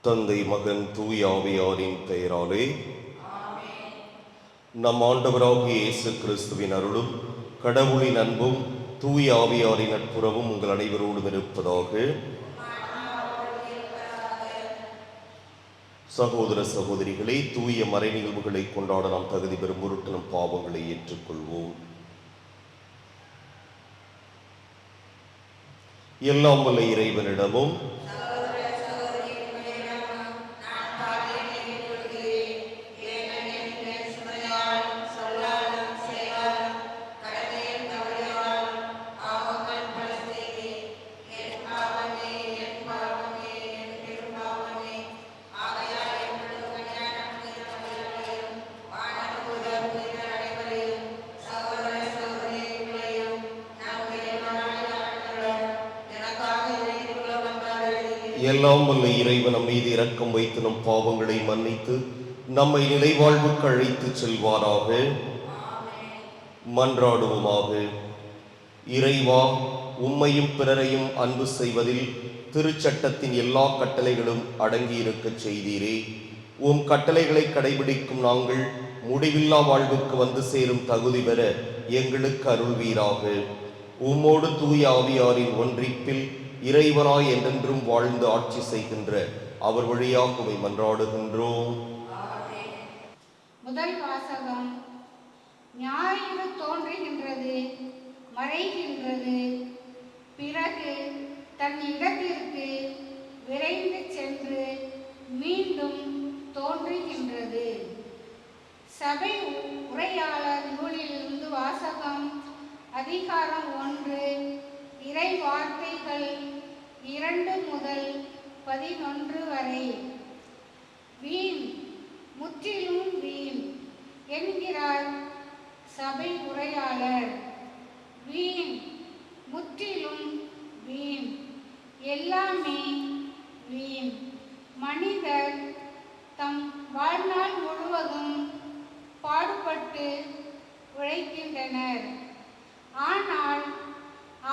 தந்தை, மகன், தூய ஆவியாரின் பெயராலே. நம் ஆண்டவராகிய இயேசு கிறிஸ்துவின் அருளும் கடவுளின் அன்பும் தூய ஆவியாரின் நட்புறவும் உங்கள் அனைவரோடும் இருப்பதாக. சகோதர சகோதரிகளை, தூய மறை நிகழ்வுகளை கொண்டாட நாம் தகுதி பெறும் பொருட்டு நம் பாவங்களை ஏற்றுக்கொள்வோம். எல்லாம் வல்ல இறைவனிடமும் எல்லாம் வல்ல இறைவன் நம் மீது இரக்கம் வைத்து நம் பாவங்களை மன்னித்து நம்மை நிலைவாழ்வுக்கு அழைத்து செல்வாராக. மன்றாடுவோமாக. இறைவா, உம்மையும் பிறரையும் அன்பு செய்வதில் திருச்சட்டத்தின் எல்லா கட்டளைகளும் அடங்கியிருக்க செய்தீரே. உம் கட்டளைகளை கடைபிடிக்கும் நாங்கள் முடிவில்லா வாழ்வுக்கு வந்து சேரும் தகுதி பெற எங்களுக்கு அருள்வீராக. உம்மோடு தூய ஆவியாரின் ஒன்றிப்பில் இறைவனாய் என்றென்றும் வாழ்ந்து ஆட்சி செய்கின்ற அவர் வழியாக உம்மை மன்றாடுகின்றோம். முதல் வாசகம். ஞாயிறு தோன்றுகின்றது, மறைகின்றது, பிறகு தன் இடத்திற்கு விரைந்து சென்று மீண்டும் தோன்றுகின்றது. சபை உரையாளர் நூலிலிருந்து வாசகம். அதிகாரம் 1, இறை வார்த்தைகள் 2 முதல் 11 வரை. வீண், முற்றிலும் வீண் என்கிறார் சபை உரையாளர். வீண், முற்றிலும் வீண், எல்லாமே வீண். மனிதர் தம் வாழ்நாள் முழுவதும் பாடுபட்டு உழைக்கின்றனர். ஆனால்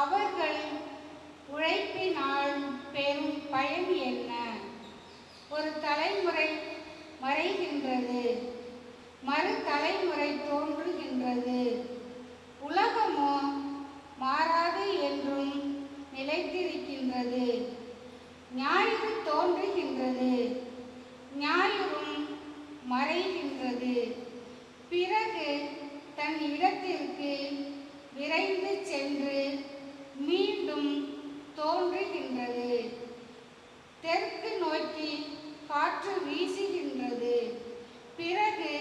அவர்கள் உழைப்பினால் பெறும் பயன் என்ன? ஒரு தலைமுறை மறைகின்றது, மறு தலைமுறை தோன்றுகின்றது. உலகமோ மாறாது என்றும் நிலைத்திருக்கின்றது. ஞாயிறு தோன்றுகின்றது, ஞாயிறும் மறைகின்றது, பிறகு தன் இடத்திற்கு விரைந்து சென்று மீண்டும் தோன்றுகின்றது. தெற்கு நோக்கி காற்று வீசுகின்றது, பிறகு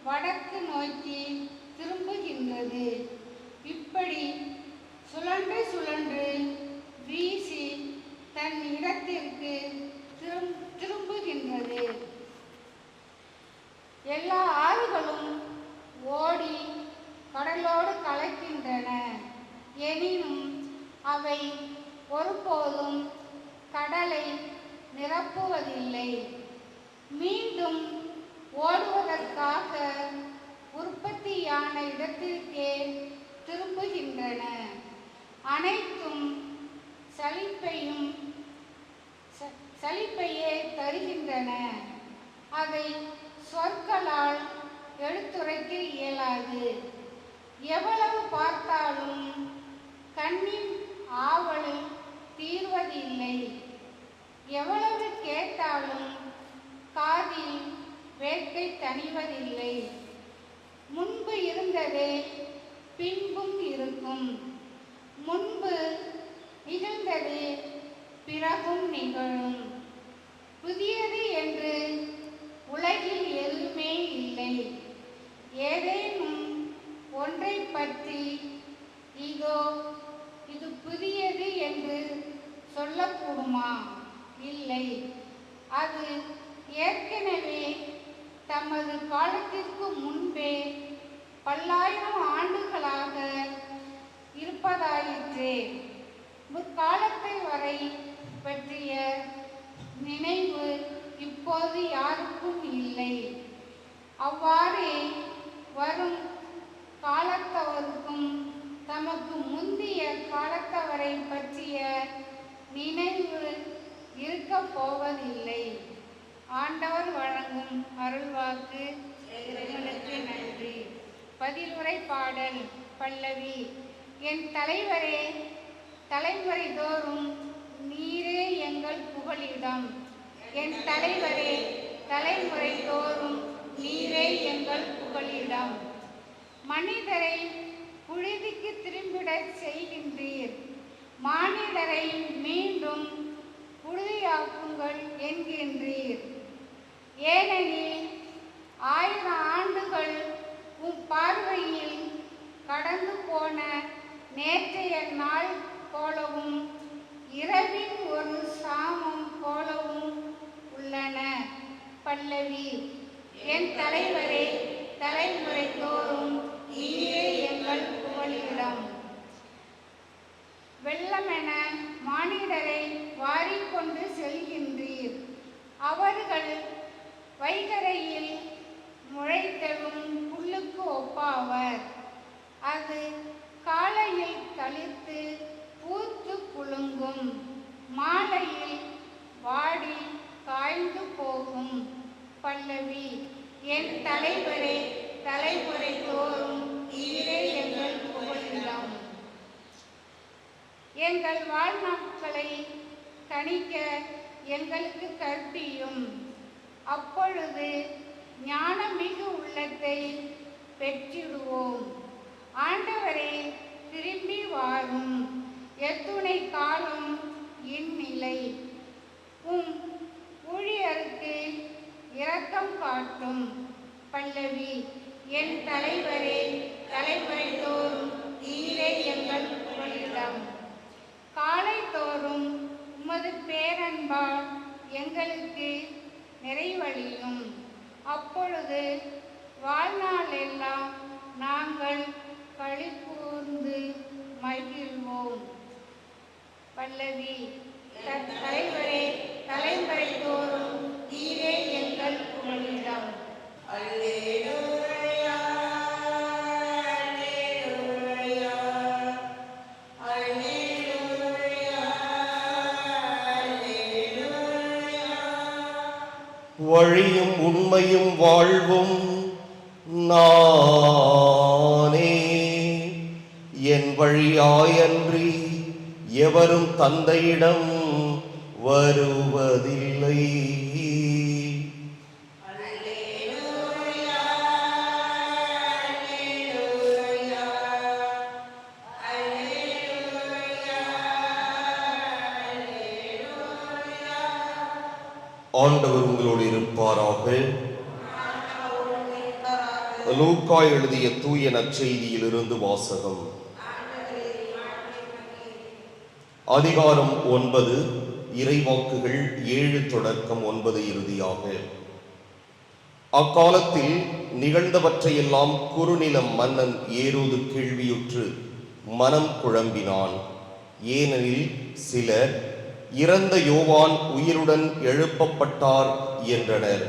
வடக்கு நோக்கி திரும்புகின்றது. இப்படி சுழன்று சுழன்று வீசி தன் இடத்திற்கு திரும்புகின்றது. எல்லா ஆறுகளும் ஓடி கடலோடு கலக்கின்றன. எனினும் அவை ஒருபோதும் கடலை நிரப்புவதில்லை. மீண்டும் ஓடுவதற்காக உற்பத்தியான இடத்திற்கே திரும்புகின்றன. அனைத்தும் சலிப்பையே தருகின்றன. அதை சொற்களால் எடுத்துரைக்க இயலாது. எவ்வளவு பார்த்தாலும் கண்ணின் ஆவல் தீர்வதில்லை. எவ்வளவு கேட்டாலும் காதில் வேட்கை தணிவதில்லை. முன்பு இருந்ததே பின்பும் இருக்கும், முன்பு நிகழ்ந்தது பிறகும் நிகழும். புதியது என்று உலகில் எதுவுமே இல்லை. ஏதேனும் ஒன்றை பற்றி இதோ இது புதியது என்று சொல்லக்கூடுமா? இல்லை. அது ஏற்கனவே தமது காலத்திற்கு முன்பே பல்லாயிரம் ஆண்டுகளாக இருப்பதாயிற்றே. முற்காலத்தை வரை பற்றிய நினைவு இப்போது யாருக்கும் இல்லை. அவ்வாறே வரும் காலத்தவருக்கும் தமக்கு முந்திய காலத்தவரை பற்றிய நினைவு இருக்கப் போவதில்லை. ஆண்டவர் வழங்கும் அருள்வாக்கு. இறைவனுக்கு நன்றி. பதிலுரை பாடல். பல்லவி. என் தலைவரே, தலைமுறை தோறும் நீரே எங்கள் புகலிடம். என் தலைவரே, தலைமுறை தோறும் நீரே எங்கள் புகலிடம். மனிதரை புழுதிக்கு திரும்பிடச் செய்கின்றீர், மானிடரை மீண்டும் புழுதியாக்குங்கள் என்கின்றீர். ஏனெனில் 1000 ஆண்டுகள் உம் பார்வையில் கடந்து போன நேற்றைய நாள் போலவும் இரவின் ஒரு சாமம் போலவும் உள்ளன. பல்லவி. என் தலைவரே, தலைமுறை தோறும் நீரே எங்கள் புகலிடம். வெள்ளமென மானிடரை வாரிக்கொண்டு செல்கின்றீர், அவர்கள் வைகரையில் முளைத்தெழும் புல்லுக்கு ஒப்பாவர். அது காலையில் தளிர்த்து பூத்து குலுங்கும், மாலையில் வாடி காய்ந்து போகும். பல்லவி. என் தலைவரே, தலைமுறை தோறும் நீரே எங்கள் புகலிடம். எங்கள் வாழ்நாட்களை கணிக்க எங்களுக்கு கற்பியும், அப்பொழுது ஞானமிகு உள்ளத்தை பெற்றிடுவோம். ஆண்டவரே, திரும்பி வாரும். எத்துணை காலம் இந்நிலை? உம் ஊழியருக்கு இரக்கம் காட்டும். பல்லவி. என் தலைவரே, தலைமுறை தோறும் நீரே எங்கள் புகலிடம். காலை தோறும் உமது பேரன்பால் எங்களுக்கு நிறைவழியும், அப்பொழுது வாழ்நாளெல்லாம் நாங்கள் களிகூர்ந்து மகிழ்வோம். பல்லவி. தலைவரே, தலைமுறை தோறும் நீரே எங்கள் புகலிடம். அல்லேலூயா, அல்லேலூயா, அல்லேலூயா, அல்லேலூயா. வழியும் உண்மையும் வாழ்வும் நானே, என் வழியாயன்றி எவரும் தந்தையிடம் வருவதில்லை. ஆண்டவர் உங்களோடு இருப்பாராக. லூக்கா எழுதிய தூய நற்செய்தியிலிருந்து வாசகம். அதிகாரம் 9, இறைவாக்குகள் 7 தொடக்கம் 9 இறுதியாக. அக்காலத்தில் நிகழ்ந்தவற்றையெல்லாம் குறுநில மன்னன் ஏரோது கேள்வியுற்று மனம் குழம்பினான். ஏனெனில் சிலர் இறந்த யோவான் உயிருடன் எழுப்பப்பட்டார் என்றனர்,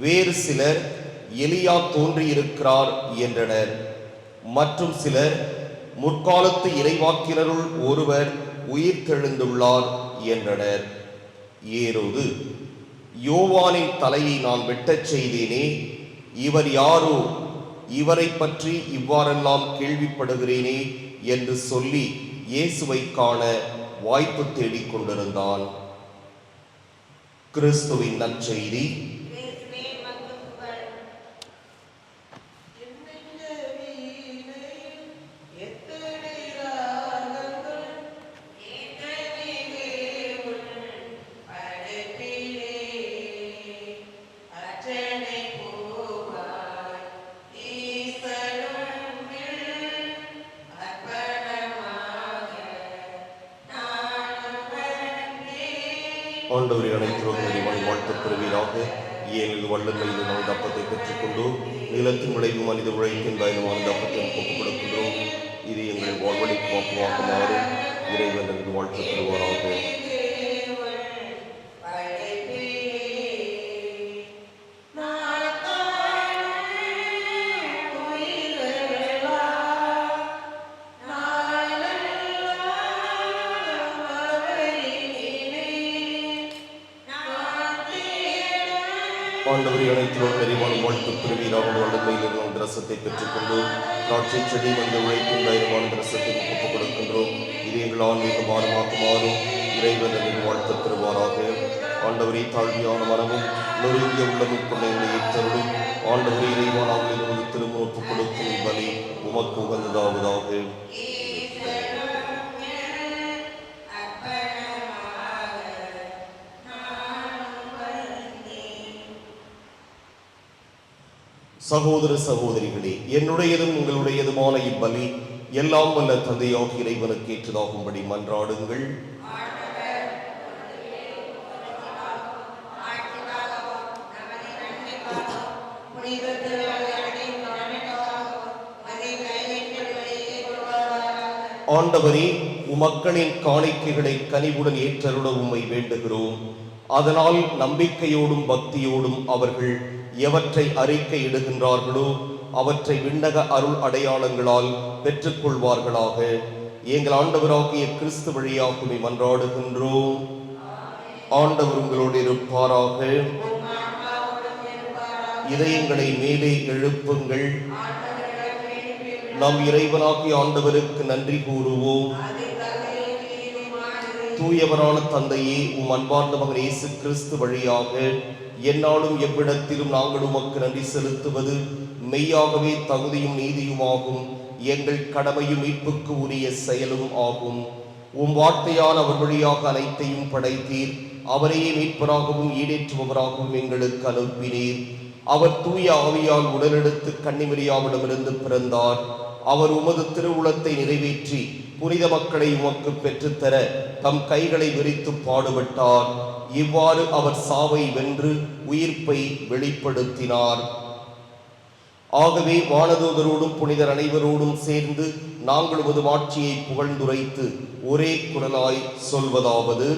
வேறு சிலர் எலியா தோன்றியிருக்கிறார் என்றனர், மற்றும் சிலர் முற்காலத்து இறைவாக்கினருள் ஒருவர் உயிர்த்தெழுந்துள்ளார் என்றனர். ஏரோது, யோவானின் தலையை நான் வெட்டச் செய்தேனே, இவர் யாரோ? இவரை பற்றி இவ்வாறெல்லாம் கேள்விப்படுகிறேனே என்று சொல்லி இயேசுவை காண வாய்ப்பு தேடிக் கொண்டிருந்தான். கிறிஸ்துவின் நற்செய்தி. ஆண்டவரை அனைத்துலகங்களை வாழ்த்துப் பெறுவீராக. ஏனில் வல்லமை இது நாம் அப்பத்தை பெற்றுக்கொண்டு நிலத்தின் விளைவு மனித உழைக்கின்ற அந்த அப்பத்தை ஒப்புக் கொடுக்கின்றோம். இது எங்கள் வாழ்வழிக்கு வாக்குவாக மாறும். இறைவன் என்று வாழ்த்துப் பெறுவாராக. ஆண்டவரை அனைத்திலும் நிறைவான வாழ்த்து பெறுவீராக வல்லமையில் அந்த ரசத்தை பெற்றுக்கொண்டு திராட்சை செடி வந்து உழைக்கும் தைரியமான ரசத்தை ஒப்புக் கொடுக்கின்றோம். இது எங்கள் ஆன்மீக பாரமாக மாறும். இறைவன் வாழ்த்து பெறுவாராக. ஆண்டவரை தாழ்மையான மனமும் நொறுங்கிய உள்ளமும் கொண்ட எங்களை ஏற்றருளும். ஆண்டவரை இறைவானாக இருபது திரும்ப ஒப்புக் கொடுக்கும் பலி உமக்கு உகந்ததாவதாக. சகோதர சகோதரிகளே, என்னுடையதும் உங்களுடையதுமான இப்பலி எல்லாம் வல்ல தந்தையாக இறைவனுக்கு ஏற்றதாகும்படி மன்றாடுங்கள். ஆண்டவரே, உமக்களின் காணிக்கைகளை கனிவுடன் ஏற்றருள உம்மை வேண்டுகிறோம். அதனால் நம்பிக்கையோடும் பக்தியோடும் அவர்கள் எவற்றை அறிக்கையிடுகின்றார்களோ அவற்றை விண்ணக அருள் அடையாளங்களால் பெற்றுக்கொள்வார்களாக. எங்கள் ஆண்டவராகிய கிறிஸ்து வழியாகவே மன்றாடுகின்றோம். ஆண்டவர் உங்களோடு இருப்பாராக. இதயங்களை மேலே எழுப்புங்கள். நாம் இறைவனாகிய ஆண்டவருக்கு நன்றி கூறுவோம். தூயவரான தந்தையே, உம் அன்பார்ந்த மகன் இயேசு கிறிஸ்து வழியாக எந்நாளும் எவ்விடத்திலும் நாங்கள் உமக்கு நன்றி செலுத்துவது மெய்யாகவே தகுதியும் நீதியுமாகும். எங்கள் கடமையும் மீட்புக்கு உரிய செயலும் ஆகும். உம் வார்த்தையால் அவர் வழியாக அனைத்தையும் படைத்தீர். அவரையே மீட்பராகவும் ஈடேற்றுபவராகவும் எங்களுக்கு அனுப்பினீர். அவர் தூய ஆவியால் உடலெடுத்து கன்னிமரியாவிடமிருந்து பிறந்தார். அவர் உமது திருவுளத்தை நிறைவேற்றி புனித மக்களை உமக்கு பெற்றுத்தர தம் கைகளை விரித்து பாடுபட்டார். இவ்வாறு அவர் சாவை வென்று உயிர்ப்பை வெளிப்படுத்தினார். ஆகவே வானதூதரோடும் புனிதர் அனைவரோடும் சேர்ந்து நாங்கள் உமது மாட்சியை புகழ்ந்துரைத்து ஒரே குரலாய் சொல்வதாவது: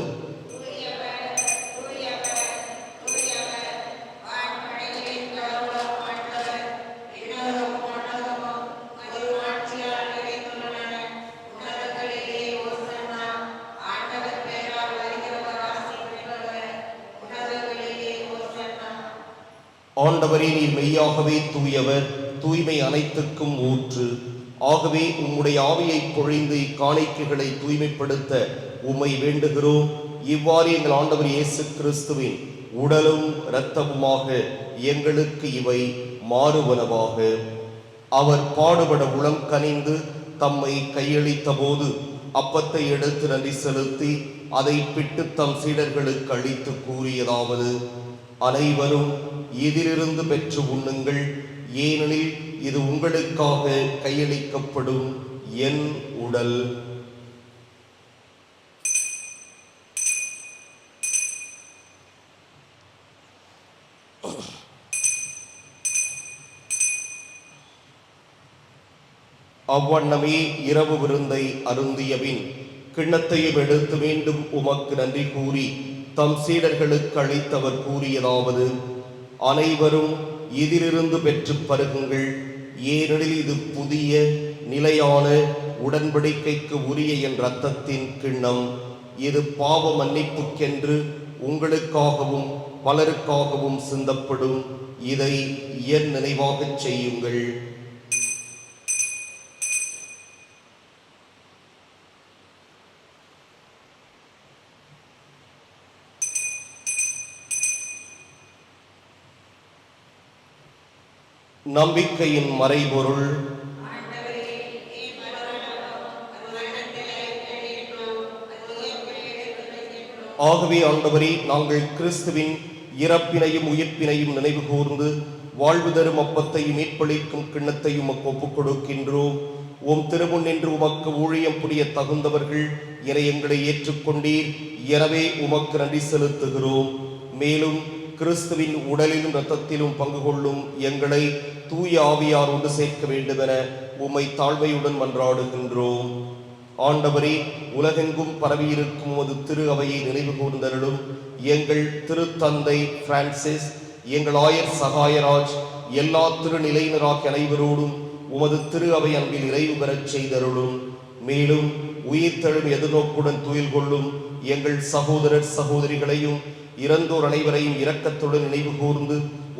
ஆண்டவரே, நீர் மெய்யாகவே தூயவர், தூய்மை அனைத்துக்கும் ஊற்று. ஆகவே உம்முடைய ஆவியை பொழிந்து இக்காணிக்கைகளை தூய்மைப்படுத்த உம்மை வேண்டுகிறோம். இவ்வாறு எங்கள் ஆண்டவர் இயேசு கிறிஸ்துவின் உடலும் இரத்தமுமாக எங்களுக்கு இவை மாறுவனவாக. அவர் பாடுபட உளம் கனிந்து தம்மை கையளித்த போது அப்பத்தை எடுத்து நன்றி செலுத்தி அதை பிட்டு தம் சீடர்களுக்கு அளித்து கூறியதாவது: அனைவரும் இதிலிருந்து பெற்று உண்ணுங்கள், ஏனெனில் இது உங்களுக்காக கையளிக்கப்படும் என் உடல். அவ்வண்ணமே இரவு விருந்தை அருந்தியபின் கிண்ணத்தையும் எடுத்து மீண்டும் உமக்கு நன்றி கூறி தம் சீடர்களுக்கு அளித்தவர் கூறியதாவது: அனைவரும் இதிலிருந்து பெற்று பருகுங்கள், ஏனெனில் இது புதிய நிலையான உடன்படிக்கைக்கு உரிய என் இரத்தத்தின் கிண்ணம். இது பாவ மன்னிப்புக்கென்று உங்களுக்காகவும் பலருக்காகவும் சிந்தப்படும். இதை என் நினைவாகச் செய்யுங்கள். நம்பிக்கையின் மறைபொருள். ஆகவே ஆண்டவரே, நாங்கள் கிறிஸ்துவின் இறப்பினையும் உயிர்ப்பினையும் நினைவு கூர்ந்து வாழ்வு தரும் அப்பத்தையும் மீட்பளிக்கும் கிண்ணத்தையும் உமக்கு ஒப்புக் கொடுக்கின்றோம். உம் திருமுன் நின்று உமக்கு ஊழியம் புரிய தகுந்தவர்கள் என எங்களை ஏற்றுக்கொண்டீர். எனவே உமக்கு நன்றி செலுத்துகிறோம். மேலும் கிறிஸ்துவின் உடலிலும் இரத்தத்திலும் பங்கு கொள்ளும் எங்களை தூய ஆவியார் ஒன்று சேர்க்க வேண்டுமென உம்மை தாழ்மையுடன் மன்றாடுகின்றோம். ஆண்டவரே, உலகெங்கும் பரவியிருக்கும் உமது திரு அவையை நினைவு கூர்ந்தருளும். எங்கள் திருத்தந்தை பிரான்சிஸ், எங்கள் ஆயர் சகாயராஜ், எல்லா திருநிலையினராக அனைவரோடும் உமது திரு அவை அன்பில் நிறைவு பெறச் செய்தருளும். மேலும் உயிர்த்தெழும் எதிர்நோக்குடன் துயில் கொள்ளும் எங்கள் சகோதரர் சகோதரிகளையும் இறந்தோர் அனைவரையும் இரக்கத்துடன் நினைவு கூர்ந்து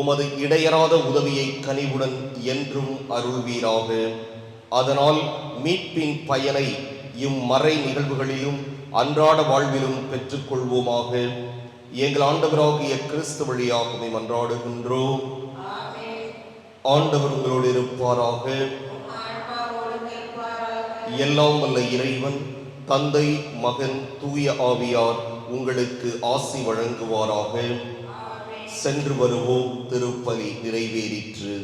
உமது இடையறாத உதவியை கனிவுடன் என்றும் அருள்வீராக. அதனால் மீட்பின் பயனை இம்மறை நிகழ்வுகளிலும் அன்றாட வாழ்விலும் பெற்றுக்கொள்வோமாக. எங்கள் ஆண்டவராகிய கிறிஸ்து வழியாகவே மன்றாடுகின்றோம். ஆண்டவர் உங்களோடு இருப்பாராக. எல்லாம் வல்ல இறைவன் தந்தை, மகன், தூய ஆவியார் உங்களுக்கு ஆசி வழங்குவாராக. சென்று வருவோம். திருப்பலி நிறைவேறிற்று.